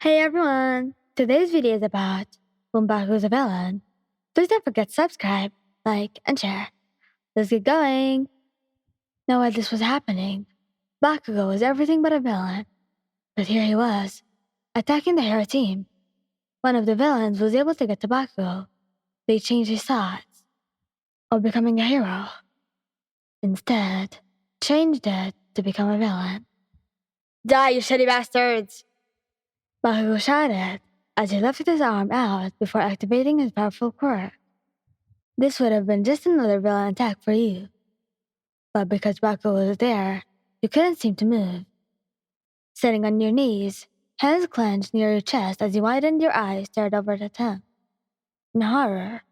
Hey everyone! Today's video is about when Bakugou's a villain. Please don't forget to subscribe, like, and share. Let's get going! Now while this was happening, Bakugou was everything but a villain. But here he was, attacking the hero team. One of the villains was able to get to Bakugou. They changed his thoughts of becoming a hero. Instead, changed it to become a villain. Die, you shitty bastards! Bakugou shouted as he lifted his arm out before activating his powerful quirk. This would have been just another villain attack for you. But because Bakugou was there, you couldn't seem to move. Sitting on your knees, hands clenched near your chest as you widened your eyes stared over at him. In horror.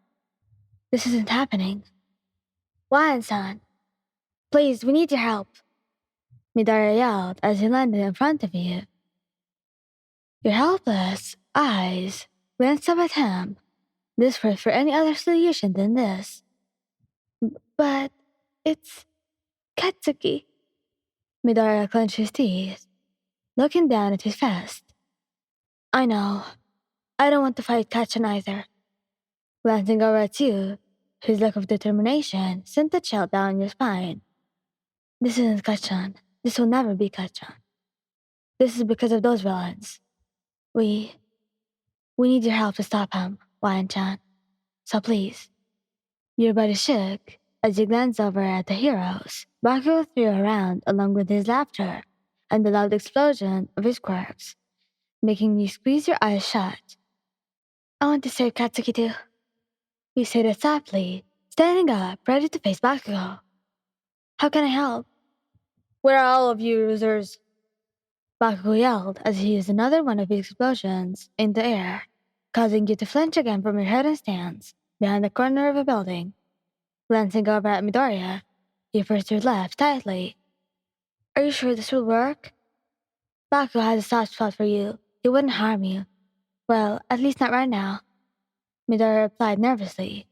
This isn't happening. Lion-san, please, we need your help. Midoriya yelled as he landed in front of you. Your helpless eyes glanced up at him, desperate for any other solution than this. But it's Katsuki. Midoriya clenched his teeth, looking down at his fist. I know. I don't want to fight Kachan either. Glancing over at you, his look of determination sent a chill down your spine. This isn't Kachan. This will never be Kachan. This is because of those villains. We need your help to stop him, Lion-chan. So please. Your body shook as you glanced over at the heroes. Bakugou threw around along with his laughter and the loud explosion of his quirks, making you squeeze your eyes shut. I want to save Katsuki too. You said it softly, standing up, ready to face Bakugou. How can I help? Where are all of you losers? Bakugou yelled as he used another one of his explosions in the air, causing you to flinch again from your hidden stance behind the corner of a building. Glancing over at Midoriya, you pursed your lips tightly. Are you sure this will work? Bakugou has a soft spot for you. He wouldn't harm you. Well, at least not right now. Midoriya replied nervously.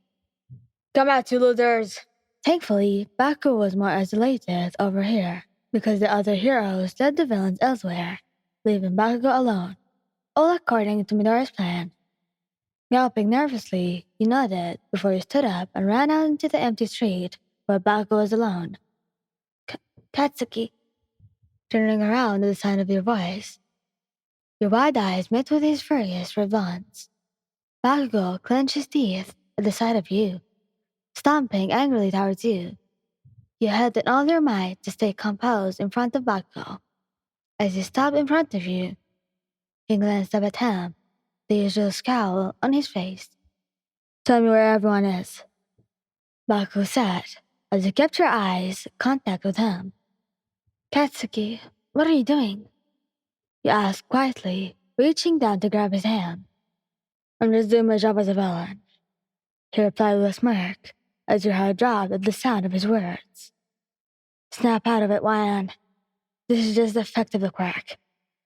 Come out, you losers! Thankfully, Bakugou was more isolated over here, because the other heroes led the villains elsewhere, leaving Bakugou alone, all according to Midoriya's plan. Galloping nervously, you nodded before you stood up and ran out into the empty street where Bakugou was alone. Katsuki, turning around at the sound of your voice. Your wide eyes met with his furious red ones. Bakugou clenched his teeth at the sight of you, stomping angrily towards you. You held in all your might to stay composed in front of Bakugou. As he stopped in front of you, he glanced up at him, the usual scowl on his face. Tell me where everyone is, Bakugou said, as you kept your eyes contact with him. Katsuki, what are you doing? You asked quietly, reaching down to grab his hand. I'm just doing my job as a villain, he replied with a smirk, as your heart dropped at the sound of his words. Snap out of it, Lion. This is just the effect of the quirk.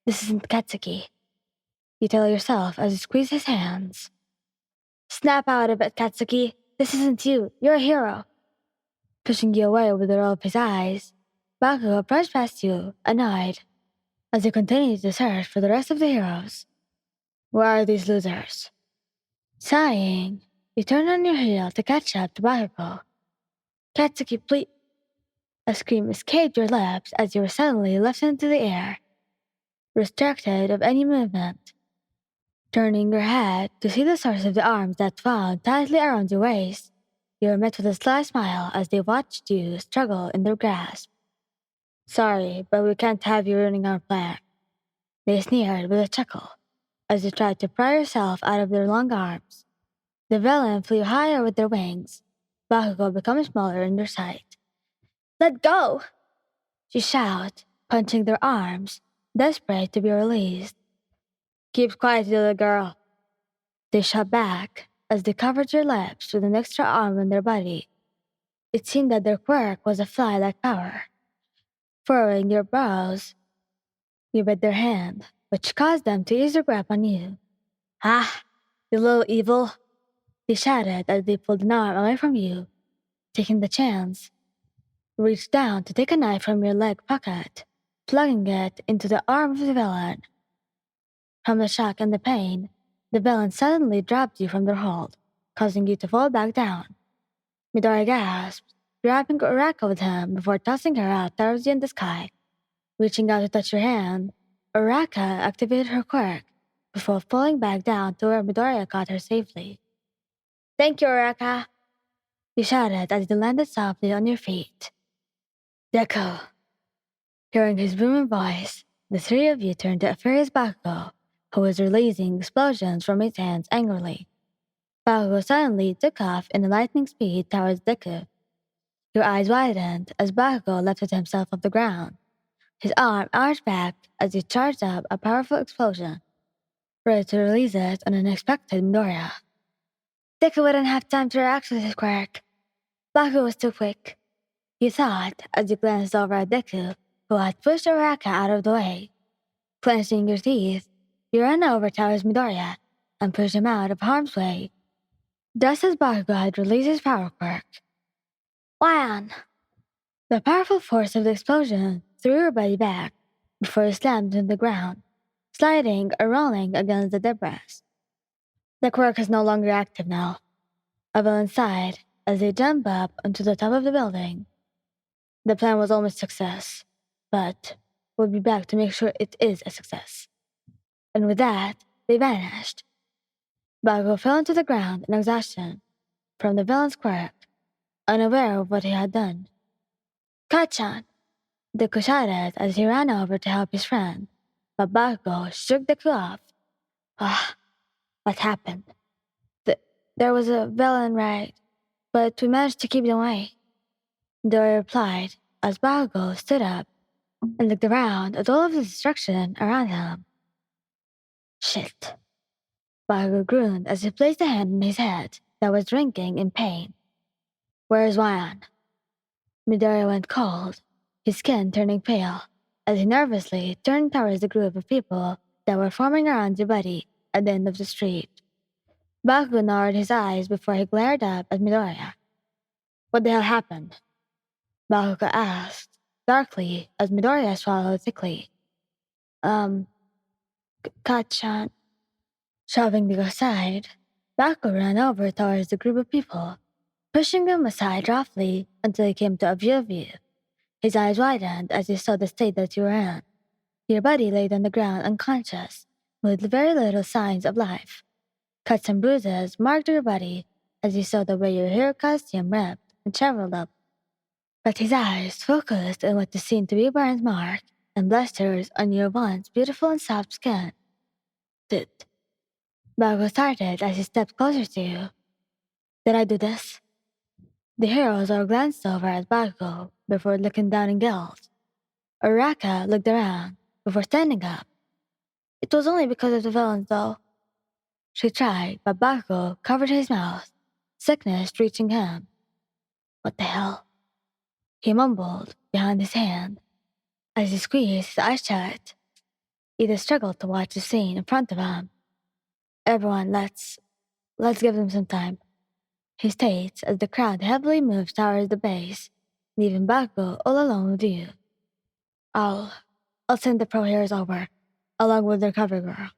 This isn't Katsuki. You tell yourself as you squeeze his hands. Snap out of it, Katsuki. This isn't you. You're a hero. Pushing you away with the roll of his eyes, Bakugou brushed past you, annoyed, as you continued to search for the rest of the heroes. Where are these losers? Sighing, you turned on your heel to catch up to Bakugou. Katsuki, please. A scream escaped your lips as you were suddenly lifted into the air, restricted of any movement. Turning your head to see the source of the arms that wound tightly around your waist, you were met with a sly smile as they watched you struggle in their grasp. Sorry, but we can't have you ruining our plan. They sneered with a chuckle as you tried to pry yourself out of their long arms. The villain flew higher with their wings. Bakugou became smaller in their sight. Let go! She shouted, punching their arms, desperate to be released. Keep quiet, little girl. They shot back as they covered your lips with an extra arm on their body. It seemed that their quirk was a fly-like power. Furrowing your brows, you bit their hand, which caused them to ease their grip on you. Ah, you little evil! They shouted as they pulled an arm away from you, taking the chance. Reached down to take a knife from your leg pocket, plugging it into the arm of the villain. From the shock and the pain, the villain suddenly dropped you from their hold, causing you to fall back down. Midori gasped, grabbing Uraka with him before tossing her out towards you in the sky. Reaching out to touch your hand, Uraka activated her quirk before falling back down to where Midoriya caught her safely. "Thank you, Uraka," you shouted as you landed softly on your feet. "Deku." Hearing his booming voice, the three of you turned to a furious Bakugou, who was releasing explosions from his hands angrily. Bakugou suddenly took off in a lightning speed towards Deku. Your eyes widened as Bakugou lifted himself off the ground. His arm arched back as he charged up a powerful explosion, ready to release it on an unexpected Midoriya. Deku wouldn't have time to react with his quirk. Bakugou was too quick, you thought as you glanced over at Deku, who had pushed Uraka out of the way. Clenching your teeth, you ran over towards Midoriya and pushed him out of harm's way, just as Bakugou had released his power quirk. Wham! The powerful force of the explosion threw your body back before you slammed into the ground, sliding or rolling against the debris. The quirk is no longer active now. Evelyn sighed as they jumped up onto the top of the building. The plan was almost a success, but we'll be back to make sure it is a success. And with that, they vanished. Bakugou fell into the ground in exhaustion from the villain's quirk, unaware of what he had done. "Kachan!" Deku shouted as he ran over to help his friend, but Bakugou shook Deku off. "Ah, what happened? There was a villain, right? But we managed to keep them away." Dory replied as Bakugou stood up and looked around at all of the destruction around him. "Shit." Bakugou groaned as he placed a hand on his head that was drinking in pain. "Where's Wayan?" Midoriya went cold, his skin turning pale, as he nervously turned towards the group of people that were forming around the buddy at the end of the street. Bakugou narrowed his eyes before he glared up at Midoriya. "What the hell happened?" Bakugou asked, darkly, as Midoriya swallowed thickly. Kachan." Shoving Deku aside, Bakugou ran over towards the group of people, pushing them aside roughly until he came to a view of you. His eyes widened as he saw the state that you were in. Your body laid on the ground unconscious, with very little signs of life. Cuts and bruises marked your body as he saw the way your hero costume ripped and shriveled up. But his eyes focused on what seemed to be burns mark and blisters on your once beautiful and soft skin. Did Bakugou started as he stepped closer to you. "Did I do this?" The heroes all glanced over at Bakugou before looking down in guilt. Uraka looked around before standing up. "It was only because of the villains, though." She tried, but Bakugou covered his mouth, sickness reaching him. "What the hell?" he mumbled behind his hand as he squeezed his eyes shut. Ida struggled to watch the scene in front of him. "Everyone, let's give them some time," he states as the crowd heavily moves towards the base, leaving Bakugou all alone with you. I'll send the pro heroes over, along with their cover girl,"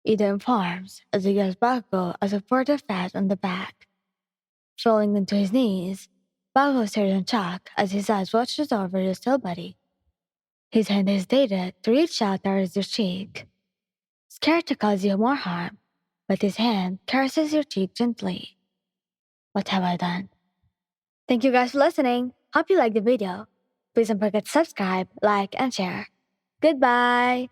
Ida informs as he gives Bakugou a supportive pat on the back. Falling into his knees, Bakugou stares in shock as his eyes watches over your still buddy. His hand hesitated to reach out towards your cheek, scared to cause you more harm, but his hand caresses your cheek gently. What have I done? Thank you guys for listening. Hope you liked the video. Please don't forget to subscribe, like, and share. Goodbye!